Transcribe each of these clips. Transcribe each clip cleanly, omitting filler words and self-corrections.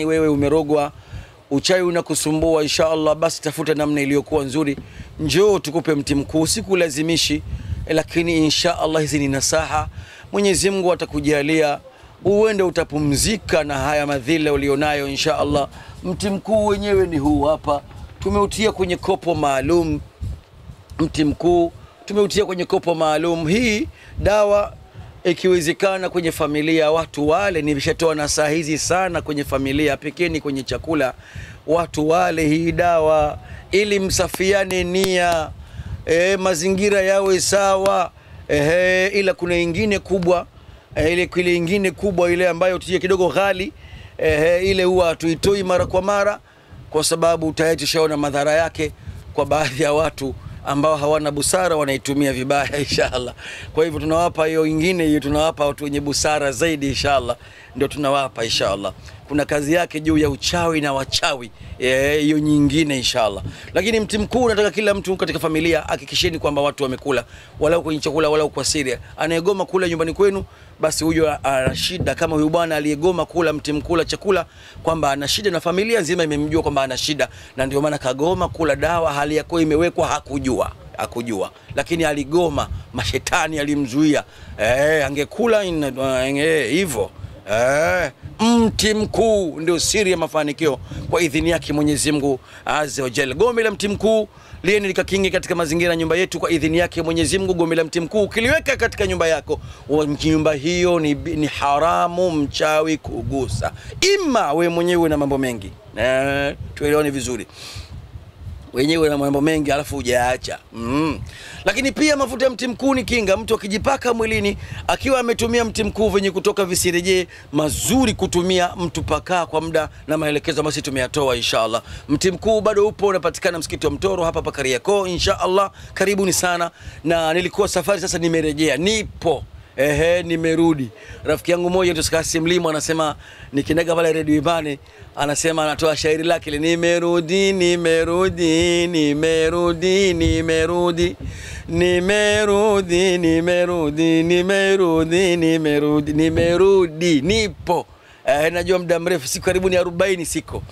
wewe umerogwa, uchawi unakusumbua, inshallah basi tafuta namna iliyokuwa nzuri, njoo tukupe mti mkuu, sikulazimishi, lakini inshallah hizi ni nasaha. Mwenyezi Mungu atakujalia uende utapumzika na haya madhila ulionayo inshallah. Mti mkuu wenyewe ni huu hapa, tumeutia kwenye kopo maalum. Mti mkuu tumeutia kwenye kopo maalum. Hii dawa ikiwezekana kwenye familia watu wale, nimeshatoa nasaha hizi sana kwenye familia, pekeni kwenye chakula watu wale hii dawa ili msafiane nia, mazingira yawe sawa. Ila kuna ingine kubwa, ile ingine kubwa ile ambayo tuje kidogo ghali, ile huwa tuitoi mara kwa mara kwa sababu tayari tushaona madhara yake kwa baadhi ya watu ambao hawana busara, wanaitumia vibaya inshallah. Kwa hivyo tunawapa hiyo ingine, hiyo tunawapa watu wenye busara zaidi inshallah, ndio tunawapa inshallah. Kuna kazi yake juu ya uchawi na wachawi, hiyo nyingine inshallah. Lakini mti mkuu nataka kila mtu katika familia hakikisheni kwamba watu wamekula, walau kwenye chakula walau kwa siri. Anayegoma kula nyumbani kwenu basi huyo ana shida, kama huyu bwana aliyegoma kula mti mkuu chakula kwamba ana shida, na familia nzima imemjua kwamba ana shida, na ndio maana kagoma kula dawa hali yako imewekwa, hakujua lakini aligoma, mashetani alimzuia. Angekula hivyo. Mti mkuu ndio siri ya mafanikio kwa idhini yake Mwenyezi Mungu Azza wa Jalla. Gome la mti mkuu lieni likakinge katika mazingira nyumba yetu kwa idhini yake Mwenyezi Mungu. Gome la mti mkuu ukiliweka katika nyumba yako, nyumba hiyo ni haramu mchawi kugusa. Ima we mwenyewe na mambo mengi, tuelewane vizuri, wenyewe na mambo mengi alafu hujaacha. Lakini pia mafuta ya mti mkuu ni kinga. Mtu akijipaka mwilini akiwa ametumia mti mkuu venye kutoka visirejee, mazuri kutumia mtu pakaa kwa muda, na maelekezo basi tumeyatoa inshallah. Mti mkuu bado upo, unapatikana msikiti wa Mtoro hapa Kariakoo inshallah. Karibuni sana. Na nilikuwa safari, sasa nimerejea, nipo nimerudi. Rafiki yangu mmoja tusikasi Mlimo anasema nikindaga pale Radio Ibane, anasema anatoa shairi lake ile, nimerudi nimerudi nimerudi nimerudi nimerudi nimerudi nimerudi nimerudi nimerudi, nipo. Najua muda mrefu, siku karibuni 40 siko.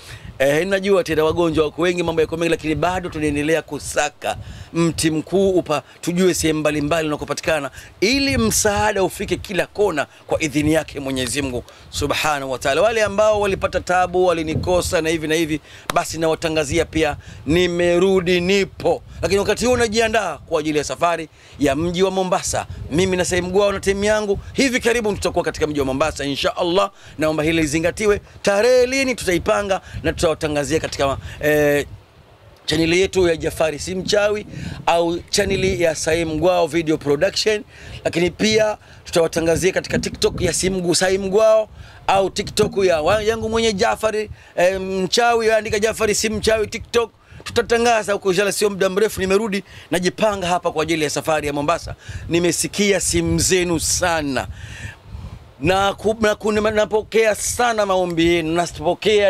Najua tena wagonjwa wako wengi, mambo yako mengi, lakini bado tunaendelea kusaka mti mkuu tujue sehemu mbalimbali unakopatikana, ili msaada ufike kila kona kwa idhini yake Mwenyezi Mungu Subhanahu wa Ta'ala. Wale ambao walipata tabu, walinikosa na hivi, basi na watangazia pia nimerudi, nipo. Lakini wakati huo unajiandaa kwa ajili ya safari ya mji wa Mombasa. Mimi na Saim Gwao na timu yangu hivi karibu tutakuwa katika mji wa Mombasa inshallah. Naomba hili lizingatiwe, tarehe lini tutaipanga na tutawatangazia katika chaneli yetu ya Jafari Si Mchawi au chaneli ya Saim Gwao Video Production. Lakini pia tutawatangazia katika TikTok ya Saim Gwao au TikTok yangu mwenye Jafari Mchawi, andika Jafari Si Mchawi TikTok. Tutatangaza huko inshallah, sio muda mrefu. Nimerudi najipanga hapa kwa ajili ya safari ya Mombasa. Nimesikia simu zenu sana na napokea sana maombi yenu,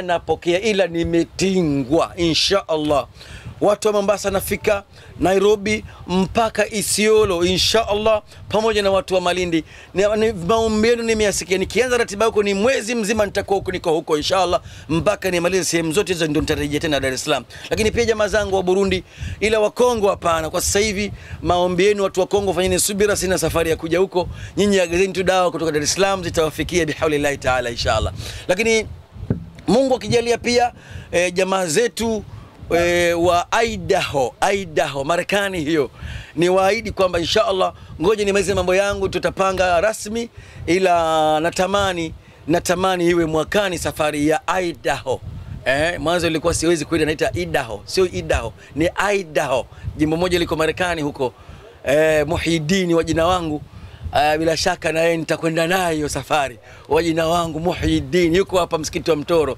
napokea ila nimetingwa inshallah. Watu wa Mombasa nafika Nairobi mpaka Isiolo inshallah, pamoja na watu wa Malindi. Maombi yenu nimeyasikia. Nikianza ratiba huko ni mwezi mzima nitakuwa niko huko inshallah mpaka nimalize sehemu zote hizo, ndio nitarejea tena Dar es Salaam. Lakini pia jamaa zangu wa Burundi, ila wa Kongo hapana. Kwa sasa hivi maombi yenu watu wa Kongo, fanyeni subira, sina safari ya kuja huko. Nyinyi agazeni tu dawa kutoka Dar es Salaam, zitawafikia bihaulillahi ta'ala inshallah. Lakini Mungu akijalia pia jamaa zetu wa Idaho Marekani, hiyo ni waahidi kwamba inshallah, ngoja nimalize mambo yangu, tutapanga rasmi, ila natamani iwe mwakani safari ya Idaho. Mwanzo ilikuwa siwezi kwenda, naita Idaho, sio Idaho, ni Idaho. Jimbo moja liko Marekani huko. Muhyiddin wa jina wangu, bila shaka na yeye nitakwenda nayo safari. Wajina wangu Muhyiddin yuko hapa msikiti wa Mtoro,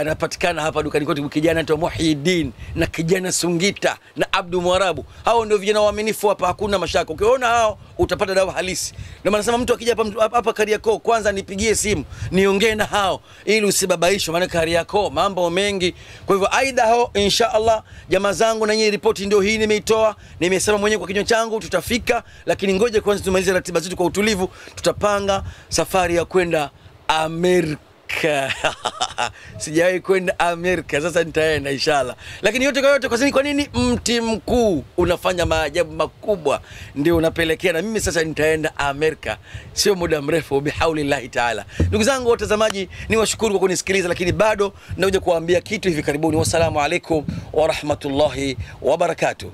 anapatikana hapa dukani kwetu. Kijana anaitwa Muhyiddin na kijana Sungita na Abdu Mwarabu, hao ndio vijana waaminifu hapa, hakuna mashaka. Ukiona hao utapata dawa halisi. Ndio maana nasema mtu akija hapa Kariakoo, kwanza nipigie simu niongee na hao ili usibabaishwe, maana Kariakoo mambo mengi. Kwa hivyo Idaho inshallah jamaa zangu, na nyinyi ripoti ndio hii nimeitoa, nimesema mwenyewe kwa kinywa changu, tutafika. Lakini ngoja kwanza tumalize ratiba zetu kwa utulivu, tutapanga safari ya kwenda Amerika. Amerika. Sijawahi kwenda Amerika, sasa nitaenda inshallah. Lakini yote kwa yote, kwa nini mti mkuu unafanya maajabu makubwa ndio unapelekea na mimi sasa nitaenda Amerika sio muda mrefu bihaulillahi taala. Ndugu zangu watazamaji, niwashukuru kwa kunisikiliza, lakini bado nakuja kuambia kitu hivi karibuni. Wassalamu alaikum wa rahmatullahi wa barakatuh.